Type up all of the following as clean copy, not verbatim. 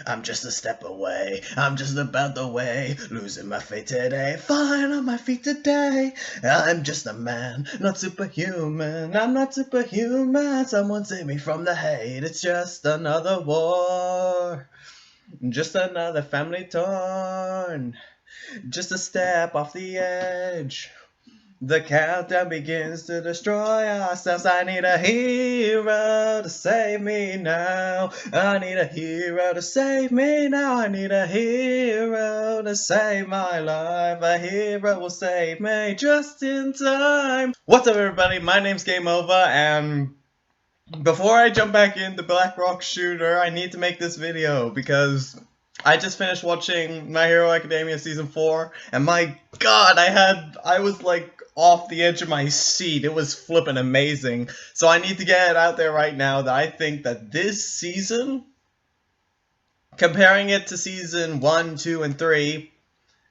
I'm just a step away. I'm just about the way. Losing my faith today. Fine on my feet today. I'm just a man, not superhuman. I'm not superhuman. Someone save me from the hate. It's just another war. Just another family torn. Just a step off the edge. The countdown begins to destroy ourselves. I need a hero to save me now. I need a hero to save me now. I need a hero to save my life. A hero will save me just in time. What's up, everybody? My name's Game Over, and before I jump back into Black Rock Shooter, I need to make this video because I just finished watching My Hero Academia Season 4, and my god, I was like off the edge of my seat. It was flippin' amazing. So I need to get it out there right now that I think that this season, comparing it to Season 1, 2, and 3,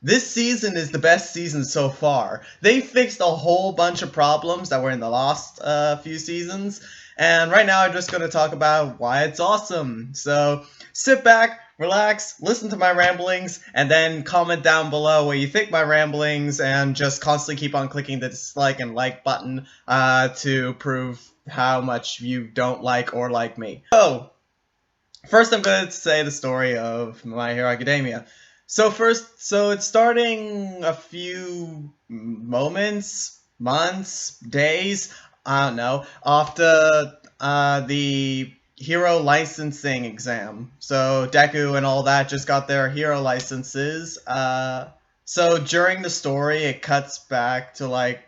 this season is the best season so far. They fixed a whole bunch of problems that were in the last few seasons, and right now I'm just going to talk about why it's awesome. So sit back, relax, listen to my ramblings, and then comment down below what you think my ramblings, and just constantly keep on clicking the dislike and like button to prove how much you don't like or like me. So, first I'm going to say the story of My Hero Academia. So it's starting a few moments, months, days, I don't know, after the hero licensing exam. So Deku and all that just got their hero licenses. So during the story, it cuts back to like,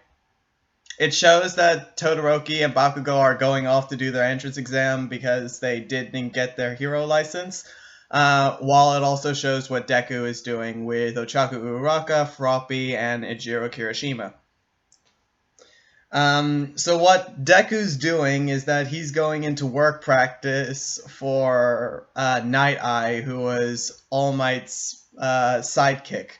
it shows that Todoroki and Bakugo are going off to do their entrance exam because they didn't get their hero license. While it also shows what Deku is doing with Ochaku Uraraka, Froppy, and Ejiro Kirishima. So what Deku's doing is that he's going into work practice for Night Eye, who was All Might's sidekick.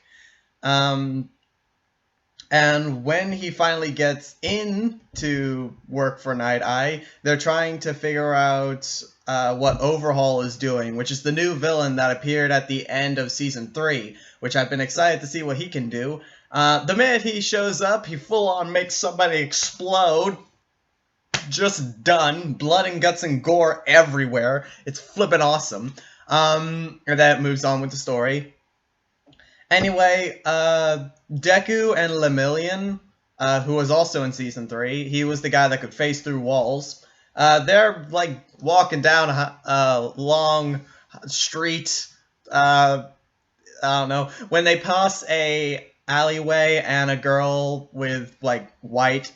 And when he finally gets in to work for Night Eye, they're trying to figure out what Overhaul is doing, which is the new villain that appeared at the end of Season 3, which I've been excited to see what he can do. The minute he shows up, he full-on makes somebody explode. Just done. Blood and guts and gore everywhere. It's flippin' awesome. And then it moves on with the story. Anyway, Deku and Lemillion, who was also in Season 3, he was the guy that could face through walls. They're, like, walking down a long street, I don't know. When they pass a alleyway and a girl with, like, white,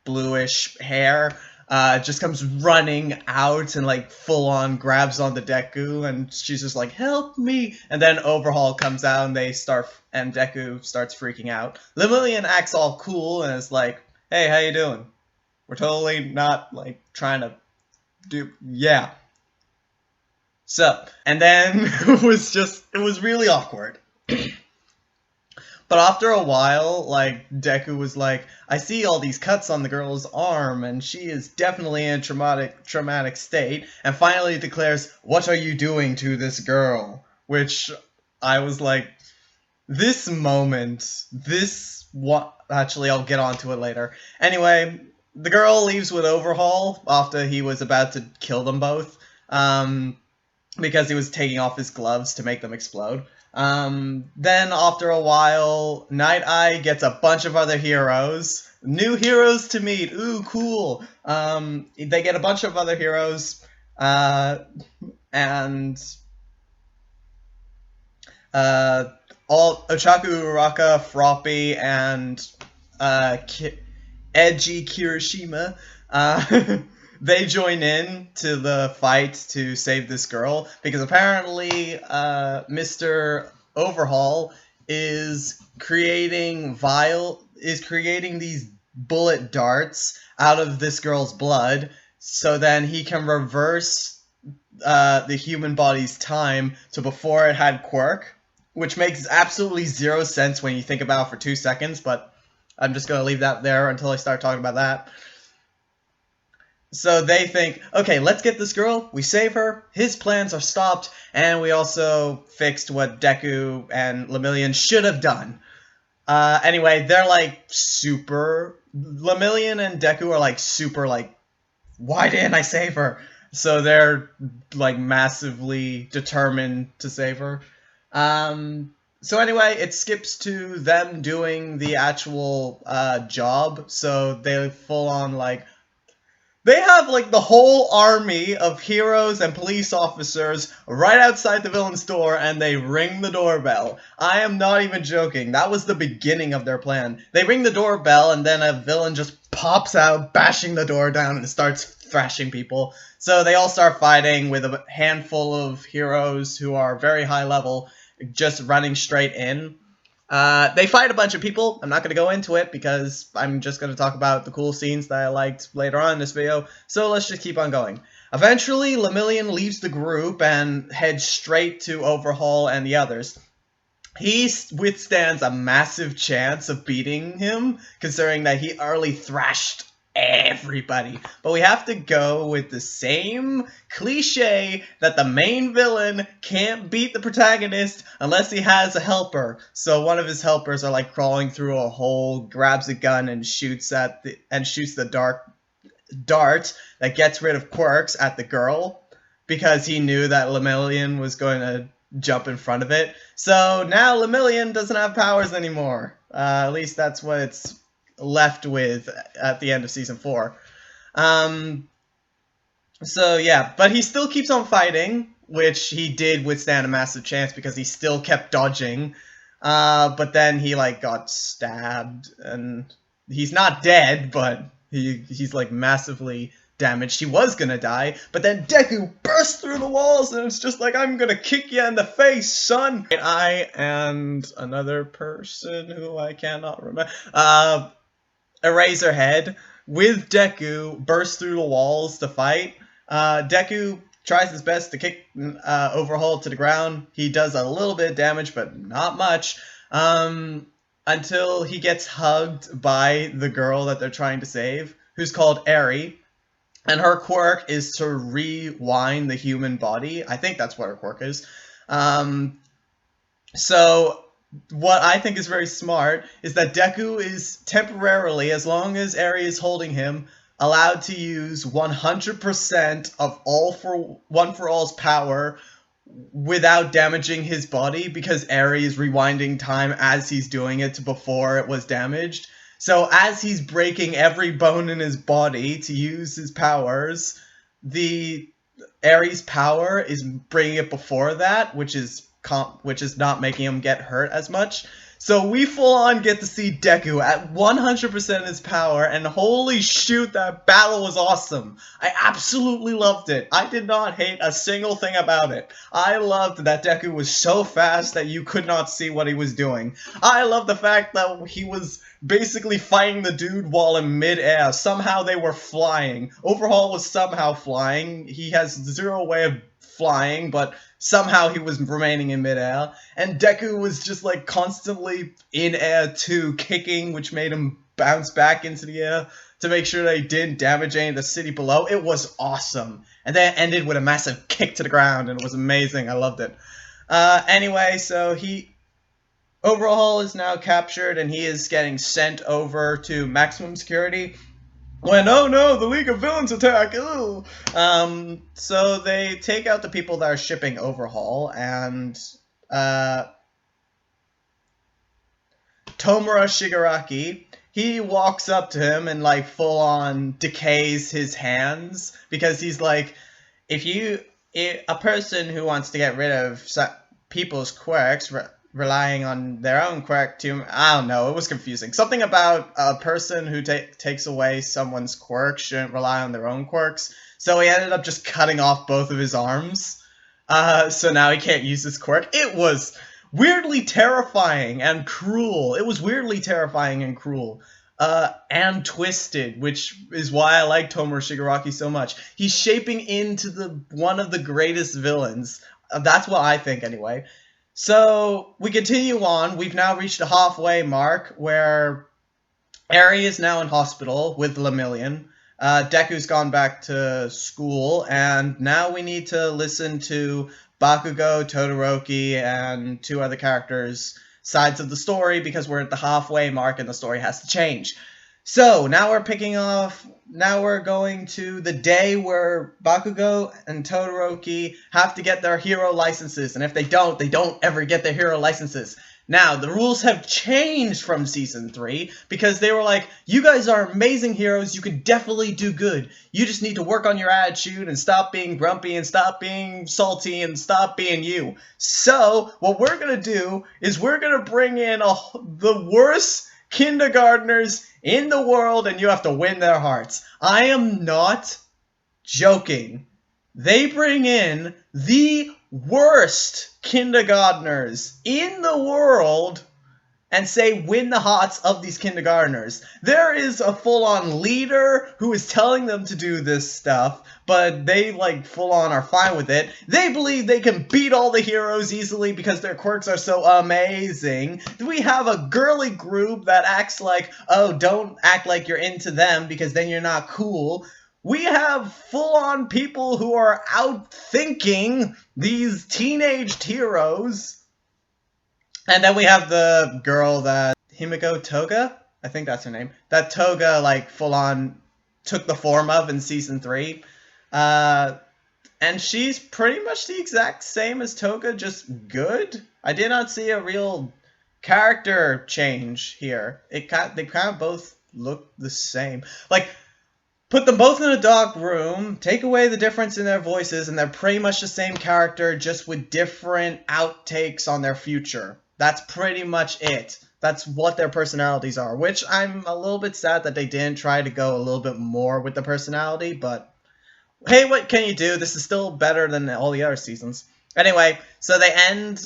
bluish hair just comes running out and like full on grabs onto Deku, and she's just like, help me, and then Overhaul comes out and Deku starts freaking out. Lemillion acts all cool and is like, hey, how you doing? We're totally not like trying to do, yeah. So, and then it was really awkward. But after a while, like, Deku was like, I see all these cuts on the girl's arm, and she is definitely in a traumatic state, and finally declares, what are you doing to this girl? Which, I was like, this moment, actually, I'll get onto it later. Anyway, the girl leaves with Overhaul after he was about to kill them both, because he was taking off his gloves to make them explode. Then after a while, Night Eye gets a bunch of other heroes. New heroes to meet. Ooh, cool. They get a bunch of other heroes. And all Ochaku Uraraka, Froppy, and Edgy Kirishima, they join in to the fight to save this girl, because apparently Mr. Overhaul is creating these bullet darts out of this girl's blood, so then he can reverse the human body's time to before it had quirk, which makes absolutely zero sense when you think about it for 2 seconds, but I'm just going to leave that there until I start talking about that. So they think, okay, let's get this girl, we save her, his plans are stopped, and we also fixed what Deku and Lemillion should have done. Anyway, they're like super. Lemillion and Deku are like super, like, why didn't I save her? So they're like massively determined to save her. So anyway, it skips to them doing the actual job. So they full on like they have like the whole army of heroes and police officers right outside the villain's door, and they ring the doorbell. I am not even joking. That was the beginning of their plan. They ring the doorbell, and then a villain just pops out, bashing the door down, and starts thrashing people. So they all start fighting with a handful of heroes who are very high level, just running straight in. They fight a bunch of people. I'm not going to go into it because I'm just going to talk about the cool scenes that I liked later on in this video. So let's just keep on going. Eventually, Lemillion leaves the group and heads straight to Overhaul and the others. He withstands a massive chance of beating him, considering that he early thrashed everybody. But we have to go with the same cliche that the main villain can't beat the protagonist unless he has a helper. So one of his helpers are like crawling through a hole, grabs a gun and shoots the dart that gets rid of quirks at the girl because he knew that Lemillion was going to jump in front of it. So now Lemillion doesn't have powers anymore. At least that's what it's left with at the end of season 4. So yeah, but he still keeps on fighting, which he did withstand a massive chance because he still kept dodging. But then he like got stabbed, and he's not dead, but he's like massively damaged. He was gonna die, but then Deku burst through the walls, and it's just like, I'm gonna kick you in the face, son. I and another person who I cannot remember, Eraserhead with Deku burst through the walls to fight. Deku tries his best to kick Overhaul to the ground. He does a little bit of damage, but not much. Until he gets hugged by the girl that they're trying to save, who's called Eri. And her quirk is to rewind the human body. I think that's what her quirk is. So what I think is very smart is that Deku is temporarily, as long as Eri is holding him, allowed to use 100% of One for All's power without damaging his body, because Eri is rewinding time as he's doing it to before it was damaged. So as he's breaking every bone in his body to use his powers, the Eri's power is bringing it before that, which is not making him get hurt as much. So we full on get to see Deku at 100% his power, and holy shoot, that battle was awesome. I absolutely loved it. I did not hate a single thing about it. I loved that Deku was so fast that you could not see what he was doing. I love the fact that he was basically fighting the dude while in midair. Somehow they were flying. Overhaul was somehow flying. He has zero way of flying, but somehow he was remaining in midair. And Deku was just like constantly in air too, kicking, which made him bounce back into the air to make sure they didn't damage any of the city below. It was awesome. And then it ended with a massive kick to the ground, and it was amazing. I loved it. Anyway, so Overhaul is now captured, and he is getting sent over to maximum security. When, oh no, the League of Villains attack! Ooh. So they take out the people that are shipping Overhaul, and Tomura Shigaraki, he walks up to him and like full on decays his hands, because he's like, if a person who wants to get rid of people's quirks, relying on their own quirk to, I don't know, it was confusing. Something about a person who takes away someone's quirk shouldn't rely on their own quirks. So he ended up just cutting off both of his arms. So now he can't use his quirk. It was weirdly terrifying and cruel. It was weirdly terrifying and cruel. And twisted, which is why I like Tomura Shigaraki so much. He's shaping into one of the greatest villains. That's what I think, anyway. So we continue on. We've now reached a halfway mark where Eri is now in hospital with Lemillion. Deku's gone back to school, and now we need to listen to Bakugo, Todoroki, and 2 other characters' sides of the story because we're at the halfway mark and the story has to change. So now we're going to the day where Bakugo and Todoroki have to get their hero licenses, and if they don't ever get their hero licenses. Now, the rules have changed from Season 3, because they were like, you guys are amazing heroes, you could definitely do good. You just need to work on your attitude and stop being grumpy and stop being salty and stop being you. So, what we're gonna do is we're gonna bring in the worst kindergartners in the world, and you have to win their hearts. I am not joking. They bring in the worst kindergartners in the world and say, win the hearts of these kindergartners. There is a full-on leader who is telling them to do this stuff, but they, like, full-on are fine with it. They believe they can beat all the heroes easily because their quirks are so amazing. We have a girly group that acts like, oh, don't act like you're into them because then you're not cool. We have full-on people who are outthinking these teenaged heroes. And then we have the girl that Himiko Toga, I think that's her name, that Toga, like, full-on took the form of in Season 3. And she's pretty much the exact same as Toga, just good. I did not see a real character change here. They kind of both look the same. Like, put them both in a dark room, take away the difference in their voices, and they're pretty much the same character, just with different outtakes on their future. That's pretty much it. That's what their personalities are, which I'm a little bit sad that they didn't try to go a little bit more with the personality, but hey, what can you do? This is still better than all the other seasons. Anyway, so they end...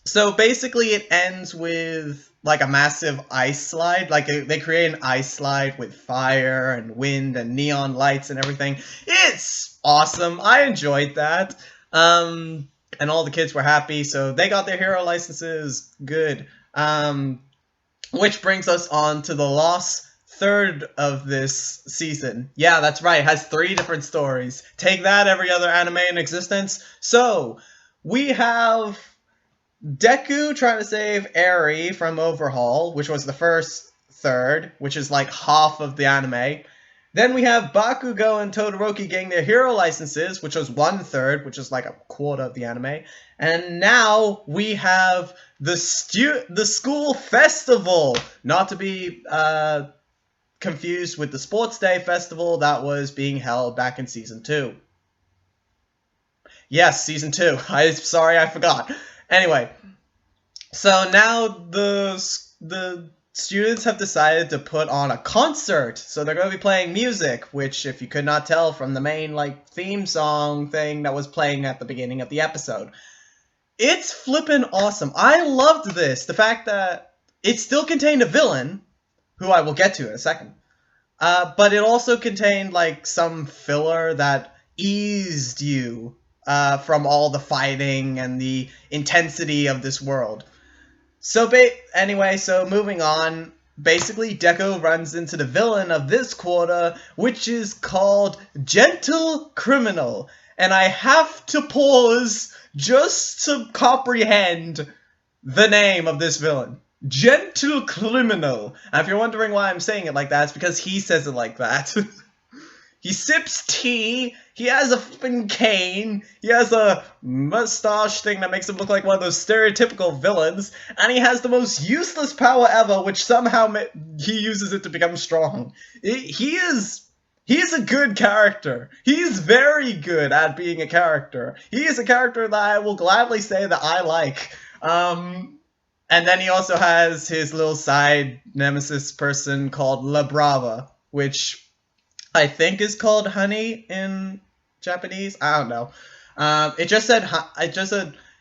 So basically it ends with, like, a massive ice slide. Like, they create an ice slide with fire and wind and neon lights and everything. It's awesome. I enjoyed that. And all the kids were happy, so they got their hero licenses. Good. Which brings us on to the last third of this season. Yeah, that's right. It has 3 different stories. Take that, every other anime in existence. So, we have Deku trying to save Eri from Overhaul, which was the first third, which is like half of the anime. Then we have Bakugo and Todoroki getting their hero licenses, which was 1/3, which is like a quarter of the anime. And now we have the school festival, not to be confused with the Sports Day festival that was being held back in Season 2. Yes, Season 2. I'm sorry, I forgot. Anyway, so now the students have decided to put on a concert. So they're going to be playing music, which, if you could not tell from the main, like, theme song thing that was playing at the beginning of the episode, it's flippin' awesome. I loved this. The fact that it still contained a villain, who I will get to in a second, but it also contained, like, some filler that eased you from all the fighting and the intensity of this world. So anyway, so moving on, basically Deku runs into the villain of this quarter, which is called Gentle Criminal. And I have to pause just to comprehend the name of this villain. Gentle Criminal. And if you're wondering why I'm saying it like that, it's because he says it like that. He sips tea, he has a flippin' cane, he has a mustache thing that makes him look like one of those stereotypical villains, and he has the most useless power ever, which somehow he uses it to become strong. He is a good character. He's very good at being a character. He is a character that I will gladly say that I like. And then he also has his little side nemesis person called La Brava, which I think is called Honey in Japanese. I don't know. It just said,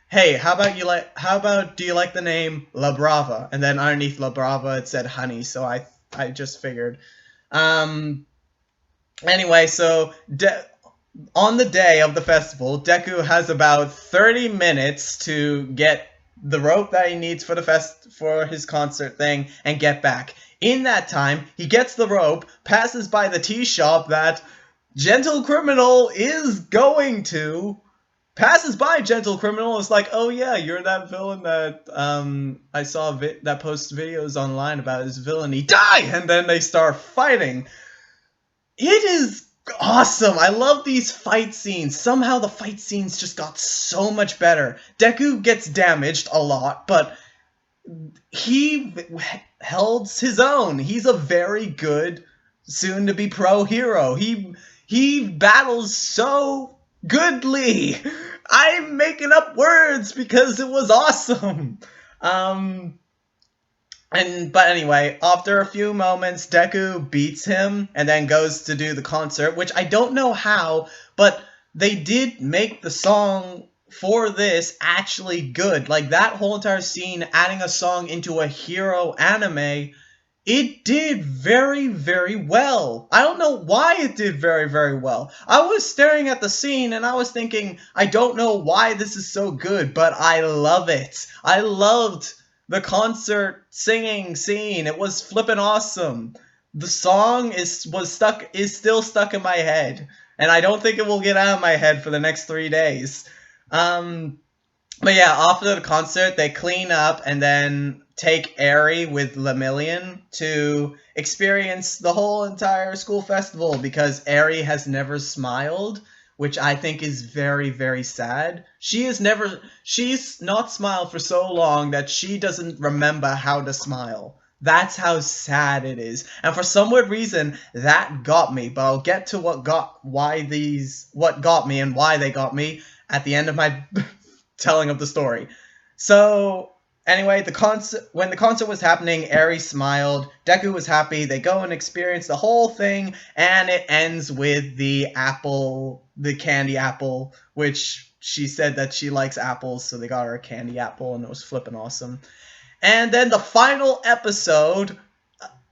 hey, how about do you like the name La Brava? And then underneath La Brava it said Honey, so I just figured. Anyway, so on the day of the festival, Deku has about 30 minutes to get the rope that he needs for his concert thing and get back. In that time, he gets the rope, passes by the tea shop that Gentle Criminal is going to, passes by Gentle Criminal, is like, oh yeah, you're that villain that I saw that posts videos online about his villainy. Die! And then they start fighting. It is awesome. I love these fight scenes. Somehow the fight scenes just got so much better. Deku gets damaged a lot, but he held his own. He's a very good, soon-to-be pro hero. He battles so goodly. I'm making up words because it was awesome. But anyway, after a few moments, Deku beats him and then goes to do the concert, which I don't know how, but they did make the song for this actually good. Like, that whole entire scene, adding a song into a hero anime, it did very, very well. I don't know why it did very, very well. I was staring at the scene and I was thinking, I don't know why this is so good, but I love it. I loved the concert singing scene. It was flippin' awesome. The song is still stuck in my head, and I don't think it will get out of my head for the next 3 days. But yeah, after the concert, they clean up and then take Eri with Lemillion to experience the whole entire school festival because Eri has never smiled, which I think is very, very sad. She's not smiled for so long that she doesn't remember how to smile. That's how sad it is. And for some weird reason, that got me. But I'll get to what got me and why they got me at the end of my telling of the story. So anyway, when the concert was happening, Eri smiled, Deku was happy, they go and experience the whole thing, and it ends with the candy apple, which she said that she likes apples, so they got her a candy apple, and it was flippin' awesome. And then the final episode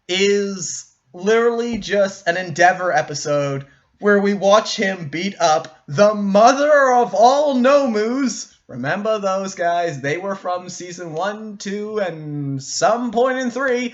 is literally just an Endeavor episode where we watch him beat up the mother of all Nomus. Remember those guys? They were from season 1, 2, and some point in 3.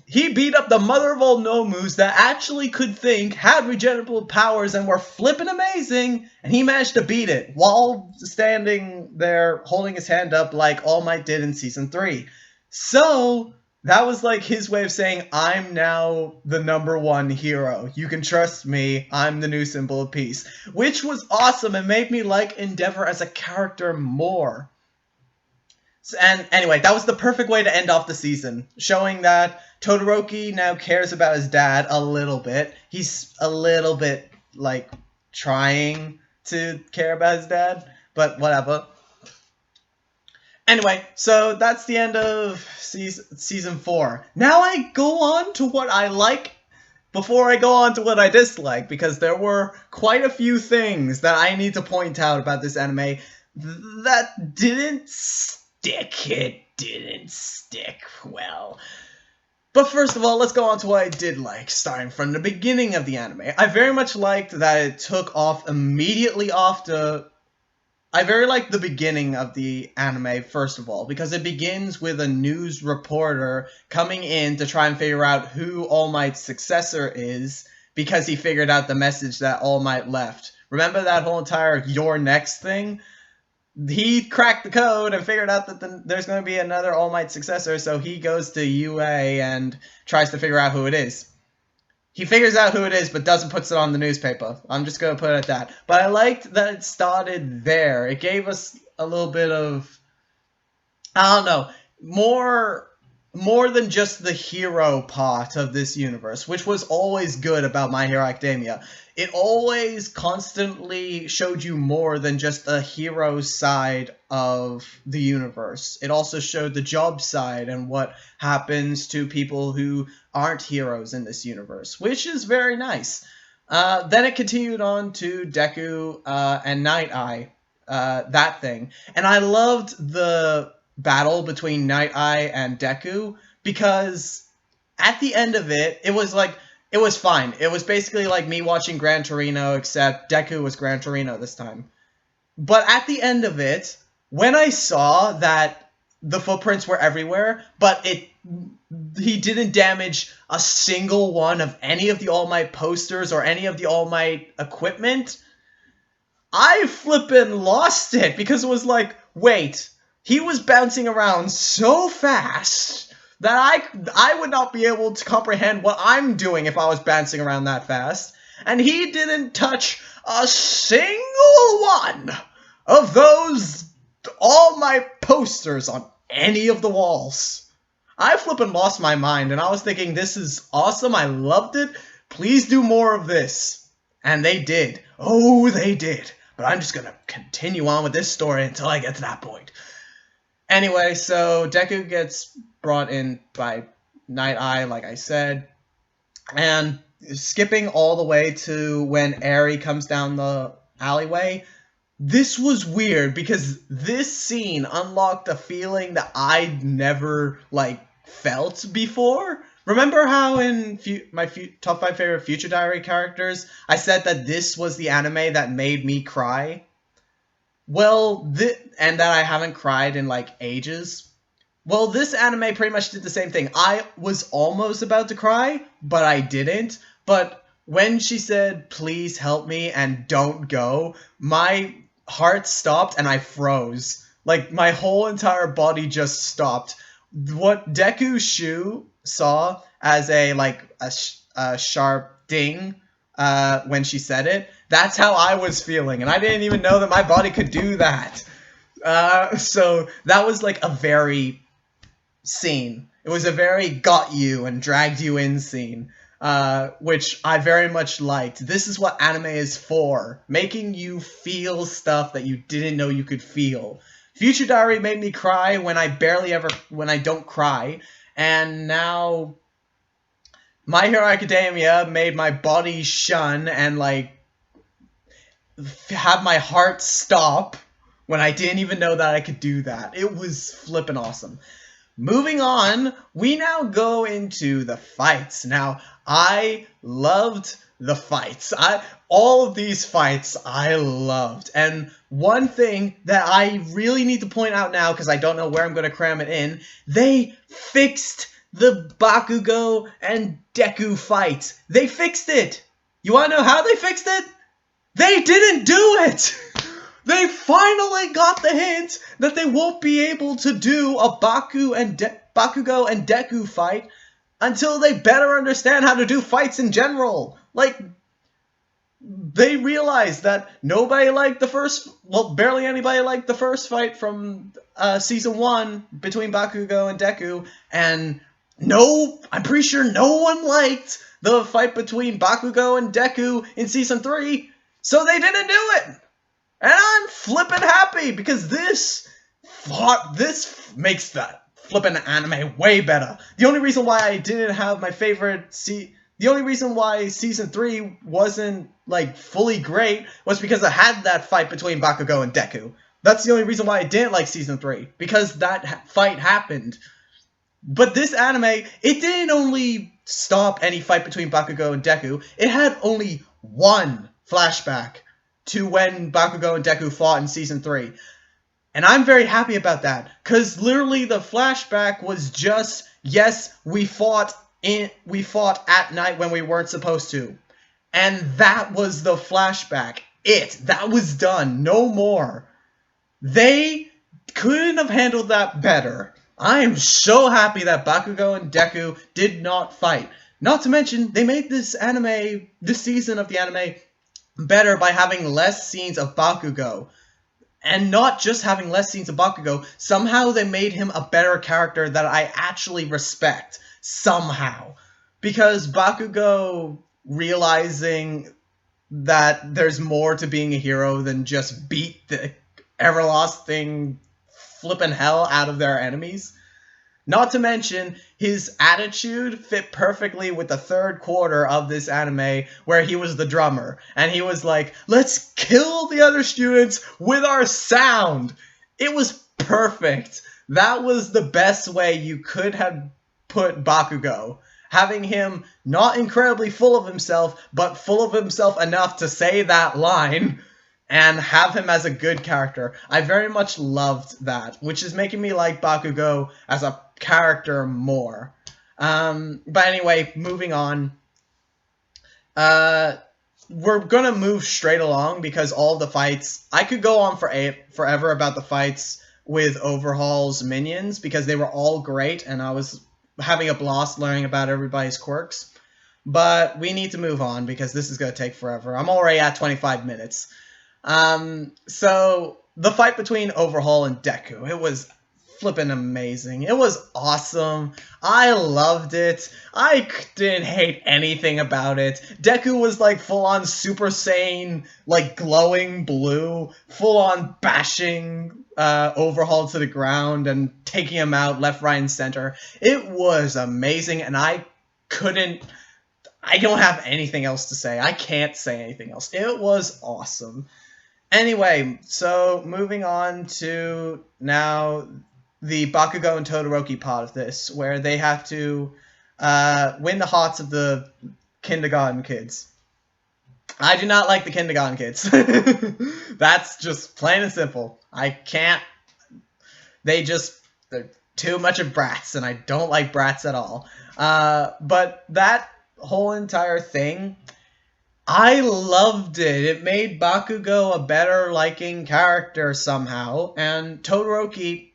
He beat up the mother of all Nomus that actually could think, had regenerable powers, and were flippin' amazing, and he managed to beat it while standing there holding his hand up like All Might did in season 3. So that was like his way of saying, I'm now the #1 hero. You can trust me. I'm the new symbol of peace. Which was awesome and made me like Endeavor as a character more. And anyway, that was the perfect way to end off the season, showing that Todoroki now cares about his dad a little bit. He's a little bit, like, trying to care about his dad, but whatever. Anyway, so that's the end of season 4. Now I go on to what I like before I go on to what I dislike, because there were quite a few things that I need to point out about this anime that didn't stick. It didn't stick well. But first of all, let's go on to what I did like, starting from the beginning of the anime. I very much liked that it took off immediately after... I very like the beginning of the anime, first of all, because it begins with a news reporter coming in to try and figure out who All Might's successor is, because he figured out the message that All Might left. Remember that whole entire "you're next" thing? He cracked the code and figured out that there's going to be another All Might successor, so he goes to UA and tries to figure out who it is. He figures out who it is, but doesn't put it on the newspaper. I'm just going to put it at that. But I liked that it started there. It gave us a little bit of, I don't know, more than just the hero part of this universe, which was always good about My Hero Academia. It always constantly showed you more than just the hero side of the universe. It also showed the job side and what happens to people who aren't heroes in this universe, which is very nice. Then it continued on to Deku and Night Eye, that thing. And I loved the battle between Night Eye and Deku, because at the end of it, it was fine. It was basically like me watching Gran Torino, except Deku was Gran Torino this time. But at the end of it, when I saw that the footprints were everywhere, but he didn't damage a single one of any of the All Might posters or any of the All Might equipment. I flippin' lost it because it was like, wait, he was bouncing around so fast that I would not be able to comprehend what I'm doing if I was bouncing around that fast. And he didn't touch a single one of those All Might posters on any of the walls. I flippin' lost my mind, and I was thinking, this is awesome, I loved it, please do more of this. And they did. Oh, they did. But I'm just gonna continue on with this story until I get to that point. Anyway, so Deku gets brought in by Night Eye, like I said, and skipping all the way to when Eri comes down the alleyway, this was weird because this scene unlocked a feeling that I'd never, felt before. Remember how in my top 5 favorite Future Diary characters, I said that this was the anime that made me cry? Well, and that I haven't cried in, ages? Well, this anime pretty much did the same thing. I was almost about to cry, but I didn't. But when she said, please help me and don't go, my heart stopped and I froze. My whole entire body just stopped. What Deku Shu saw as a sharp ding when she said it, that's how I was feeling. And I didn't even know that my body could do that. So that was a very scene. It was a very got you and dragged you in scene, which I very much liked. This is what anime is for, making you feel stuff that you didn't know you could feel. Future Diary made me cry when I don't cry, and now My Hero Academia made my body shun and have my heart stop when I didn't even know that I could do that. It was flippin' awesome. Moving on, we now go into the fights. Now, I loved the fights. All of these fights I loved. And one thing that I really need to point out now, because I don't know where I'm going to cram it in, they fixed the Bakugo and Deku fight. They fixed it. You want to know how they fixed it? They didn't do it! They finally got the hint that they won't be able to do a Bakugo and Deku fight until they better understand how to do fights in general. They realized that nobody liked the first, barely anybody liked the first fight from Season 1 between Bakugo and Deku, and I'm pretty sure no one liked the fight between Bakugo and Deku in Season 3, so they didn't do it! And I'm flippin' happy because this makes that flippin' anime way better. The only reason why I didn't have my favorite the only reason why Season 3 wasn't, fully great was because I had that fight between Bakugo and Deku. That's the only reason why I didn't like Season 3, because that fight happened. But this anime, it didn't only stop any fight between Bakugo and Deku, it had only one flashback to when Bakugo and Deku fought in Season 3. And I'm very happy about that, because literally the flashback was just, yes, we fought at night when we weren't supposed to. And that was the flashback. That was done. No more. They couldn't have handled that better. I am so happy that Bakugo and Deku did not fight. Not to mention, they made this season of the anime better by having less scenes of Bakugo. And not just having less scenes of Bakugo, somehow they made him a better character that I actually respect. Somehow. Because Bakugo realizing that there's more to being a hero than just beat the everlasting flippin' hell out of their enemies. Not to mention, his attitude fit perfectly with the third quarter of this anime, where he was the drummer. And he was like, let's kill the other students with our sound! It was perfect. That was the best way you could have put Bakugo. Having him not incredibly full of himself, but full of himself enough to say that line. and have him as a good character. I very much loved that, which is making me like Bakugo as a character more. But anyway, moving on. We're gonna move straight along because all the fights. I could go on forever about the fights with Overhaul's minions because they were all great, and I was having a blast learning about everybody's quirks. But we need to move on because this is gonna take forever. I'm already at 25 minutes. So the fight between Overhaul and Deku, it was flippin' amazing. It was awesome. I loved it. I didn't hate anything about it. Deku was like full on Super Saiyan, like glowing blue, full on bashing Overhaul to the ground and taking him out left, right, and center. It was amazing, and I don't have anything else to say. I can't say anything else. It was awesome. Anyway, so moving on to now the Bakugo and Todoroki part of this, where they have to win the hearts of the kindergarten kids. I do not like the kindergarten kids. That's just plain and simple. I can't. They're too much of brats, and I don't like brats at all. But that whole entire thing, I loved it. It made Bakugo a better liking character somehow. And Todoroki,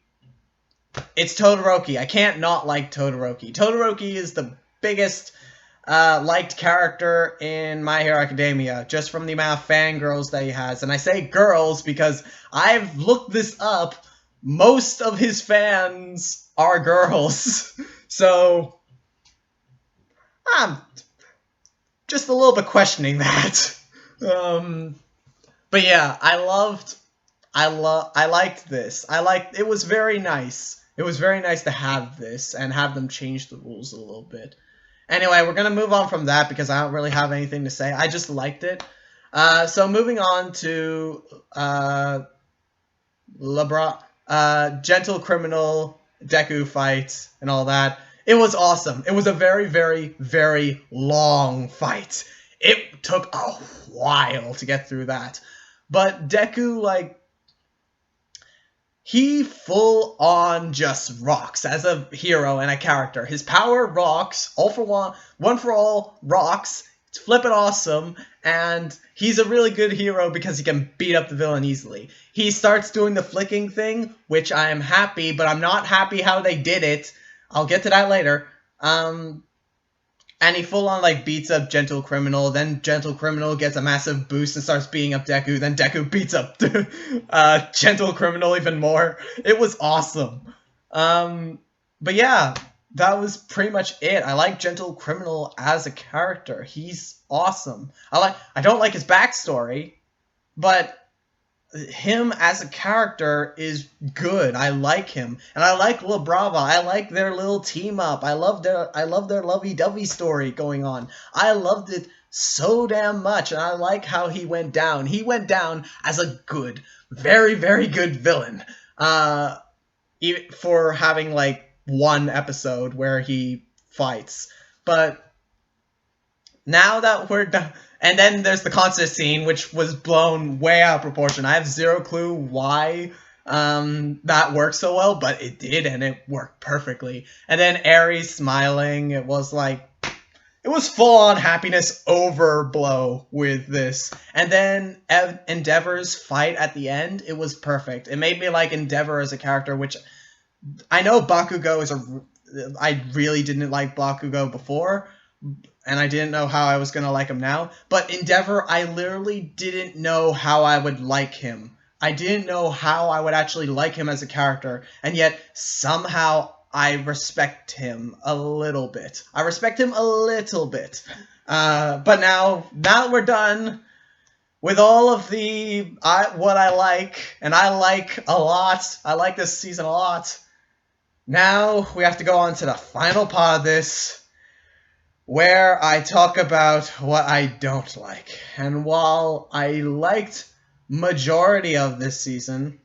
it's Todoroki. I can't not like Todoroki. Todoroki is the biggest liked character in My Hero Academia, just from the amount of fangirls that he has. And I say girls because I've looked this up. Most of his fans are girls. So I'm just a little bit questioning that. But yeah, I liked this. It was very nice. It was very nice to have this and have them change the rules a little bit. Anyway, we're gonna move on from that because I don't really have anything to say. I just liked it. So moving on to Gentle Criminal Deku fight and all that. It was awesome. It was a very, very, very long fight. It took a while to get through that. But Deku, like, he full on just rocks as a hero and a character. His power rocks, all for one for all rocks. It's flippin' awesome, and he's a really good hero because he can beat up the villain easily. He starts doing the flicking thing, which I am happy, but I'm not happy how they did it. I'll get to that later. And he full on like beats up Gentle Criminal. Then Gentle Criminal gets a massive boost and starts beating up Deku. Then Deku beats up Gentle Criminal even more. It was awesome. But yeah, that was pretty much it. I like Gentle Criminal as a character. He's awesome. I don't like his backstory, but him as a character is good. I like him, and I like La Brava. I like their little team up. I love their lovey-dovey story going on. I loved it so damn much, and I like how he went down. He went down as a good, very, very good villain. Even for having like one episode where he fights, but now that we're done. And then there's the concert scene, which was blown way out of proportion. I have zero clue why that worked so well, but it did, and it worked perfectly. And then Aries smiling. It was full-on happiness overblow with this. And then Endeavor's fight at the end, it was perfect. It made me like Endeavor as a character, which I know Bakugo I really didn't like Bakugo before, and I didn't know how I was going to like him now. But Endeavor, I literally didn't know how I would like him. I didn't know how I would actually like him as a character, and yet somehow I respect him a little bit. But now that we're done with all of what I like, and I like a lot, I like this season a lot, now we have to go on to the final part of this, where I talk about what I don't like. And while I liked majority of this season,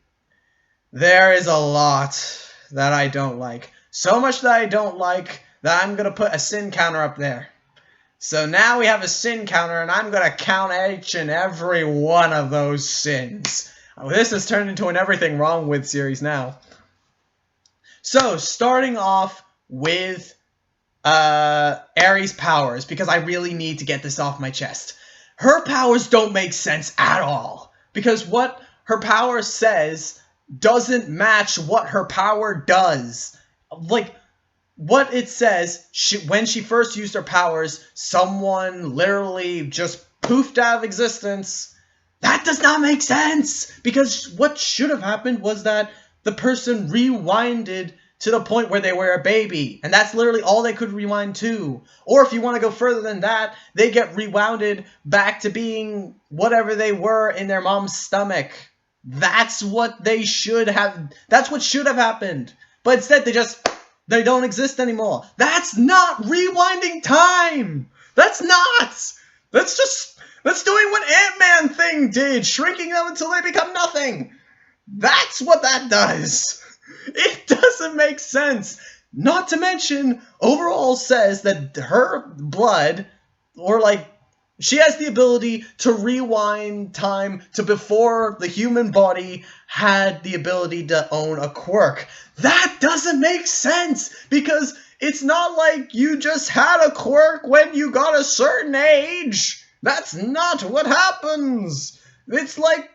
there is a lot that I don't like. So much that I don't like that I'm going to put a sin counter up there. So now we have a sin counter, and I'm going to count each and every one of those sins. This has turned into an everything wrong with series now. So, starting off with Aerie's powers, because I really need to get this off my chest. Her powers don't make sense at all, because what her power says doesn't match what her power does. Like, what it says, when she first used her powers, someone literally just poofed out of existence. That does not make sense! Because what should have happened was that the person rewinded to the point where they were a baby. And that's literally all they could rewind to. Or if you want to go further than that, they get rewounded back to being whatever they were in their mom's stomach. That's what they should have... That's what should have happened. But instead, they don't exist anymore. That's not rewinding time! That's not! That's doing what Ant-Man thing did, shrinking them until they become nothing. That's what that does. It doesn't make sense. Not to mention, overall says that her blood, or like, she has the ability to rewind time to before the human body had the ability to own a quirk. That doesn't make sense, because it's not like you just had a quirk when you got a certain age. That's not what happens. It's like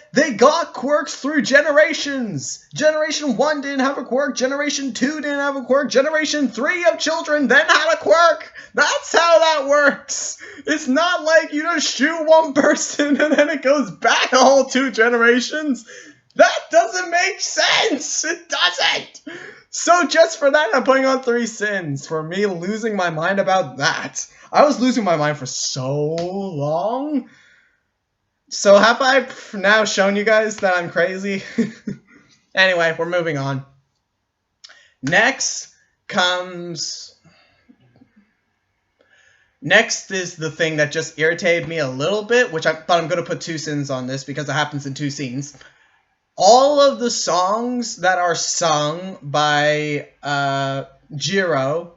they got quirks through generations. Generation 1 didn't have a quirk, Generation 2 didn't have a quirk, Generation 3 of children then had a quirk. That's how that works. It's not like you just shoot one person and then it goes back a whole 2 generations. That doesn't make sense. It doesn't. So just for that, I'm putting on 3 sins for me losing my mind about that. I was losing my mind for so long. So have I now shown you guys that I'm crazy? Anyway, we're moving on. Next is the thing that just irritated me a little bit, which I thought I'm going to put 2 sins on this because it happens in 2 scenes. All of the songs that are sung by Jiro,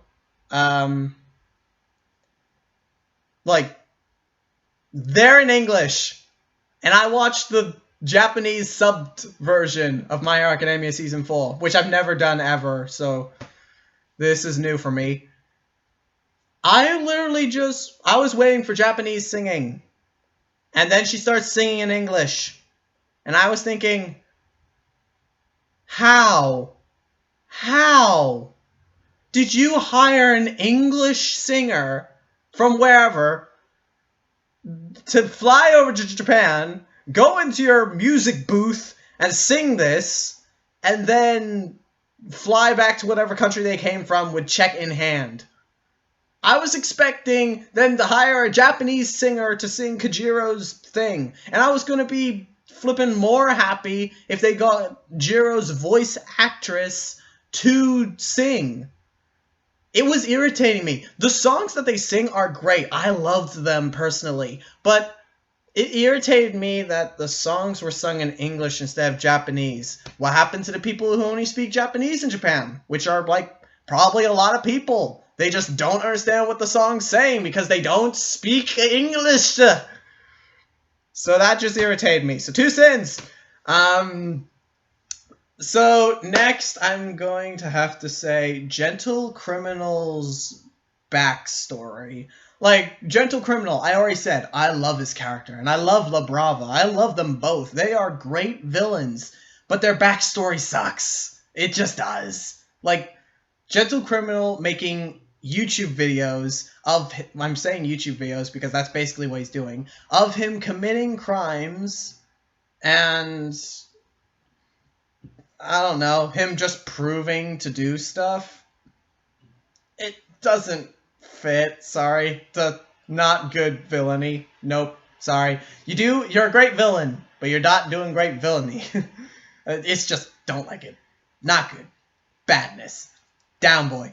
like, they're in English. And I watched the Japanese subbed version of My Hero Academia Season 4, which I've never done ever, so this is new for me. I was waiting for Japanese singing. And then she starts singing in English. And I was thinking, how did you hire an English singer from wherever to fly over to Japan, go into your music booth and sing this, and then fly back to whatever country they came from with check in hand? I was expecting them to hire a Japanese singer to sing Kajiro's thing, and I was going to be flipping more happy if they got Jiro's voice actress to sing. It was irritating me. The songs that they sing are great. I loved them personally. But it irritated me that the songs were sung in English instead of Japanese. What happened to the people who only speak Japanese in Japan? Which are, like, probably a lot of people. They just don't understand what the song's saying because they don't speak English. So that just irritated me. So 2 sins. So next, I'm going to have to say Gentle Criminal's backstory. Like, Gentle Criminal, I already said, I love his character, and I love La Brava. I love them both. They are great villains, but their backstory sucks. It just does. Like, Gentle Criminal making YouTube videos of him, I'm saying YouTube videos because that's basically what he's doing, of him committing crimes and, I don't know, him just proving to do stuff. It doesn't fit, sorry. The not good villainy. Nope, sorry. You're a great villain, but you're not doing great villainy. It's just, don't like it. Not good. Badness. Down boy.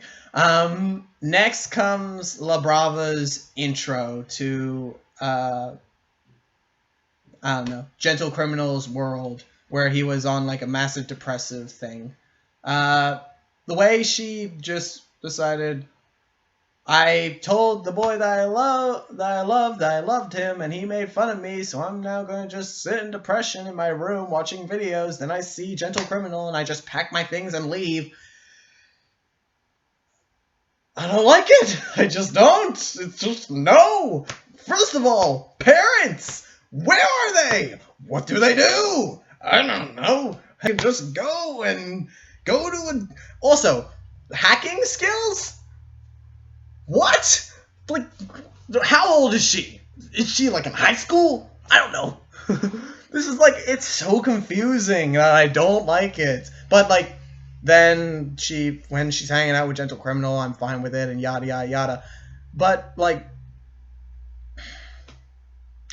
Next comes La Brava's intro to, I don't know, Gentle Criminal's world, where he was on, like, a massive depressive thing. The way she just decided, I told the boy that I loved him, and he made fun of me, so I'm now going to just sit in depression in my room watching videos. Then I see Gentle Criminal, and I just pack my things and leave. I don't like it. I just don't. It's just no. First of all, parents, where are they? What do they do? I don't know. I can just go to a... Also, hacking skills? What? Like, how old is she? Is she like in high school? I don't know. This is like, it's so confusing that I don't like it. But like, then when she's hanging out with Gentle Criminal, I'm fine with it and yada yada yada. But like,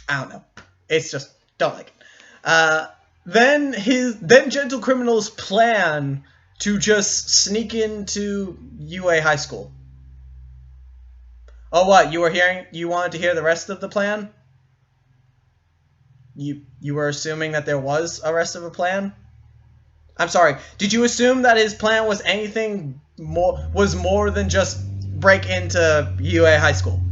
I don't know. It's just, don't like it. Then Gentle Criminal's plan to just sneak into UA High School. Oh, what? You wanted to hear the rest of the plan? You were assuming that there was a rest of a plan? I'm sorry. Did you assume that his plan was more than just break into UA High School?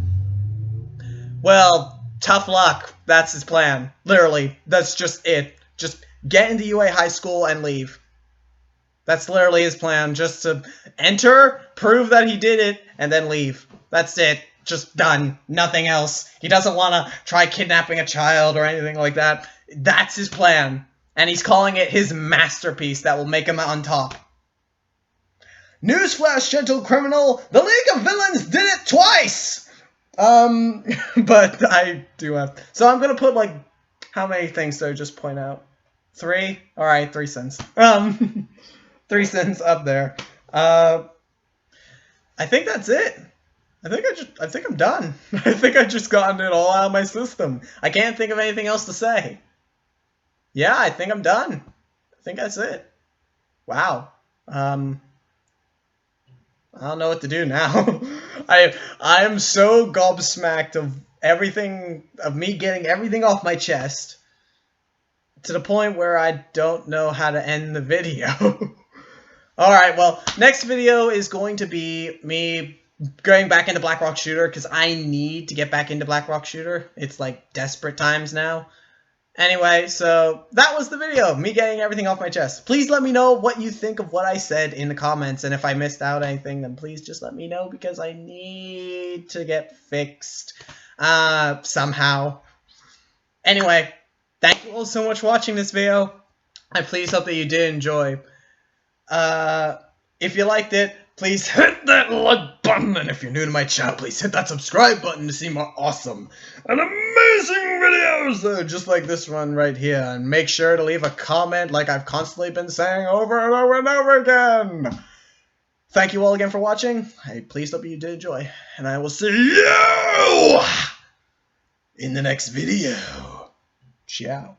Well, tough luck. That's his plan. Literally, that's just it. Just get into UA High School and leave. That's literally his plan. Just to enter, prove that he did it, and then leave. That's it. Just done. Nothing else. He doesn't want to try kidnapping a child or anything like that. That's his plan. And he's calling it his masterpiece that will make him on top. Newsflash, Gentle Criminal. The League of Villains did it twice! But I do have... So I'm going to put, like... How many things did I just point out? 3? Alright, 3 cents. 3 cents up there. I think that's it. I think I'm done. I think I just gotten it all out of my system. I can't think of anything else to say. Yeah, I think I'm done. I think that's it. Wow. I don't know what to do now. I am so gobsmacked of me getting everything off my chest to the point where I don't know how to end the video. Alright, well, next video is going to be me going back into Black Rock Shooter because I need to get back into Black Rock Shooter. It's like desperate times now. Anyway, so that was the video, me getting everything off my chest. Please let me know what you think of what I said in the comments, and if I missed out anything, then please just let me know because I need to get fixed somehow. Anyway, thank you all so much for watching this video. I please hope that you did enjoy. If you liked it, please hit that like button, and if you're new to my channel, please hit that subscribe button to see more awesome and amazing videos just like this one right here, and make sure to leave a comment like I've constantly been saying over and over and over again. Thank you all again for watching. I please hope you did enjoy, and I will see you in the next video. Ciao.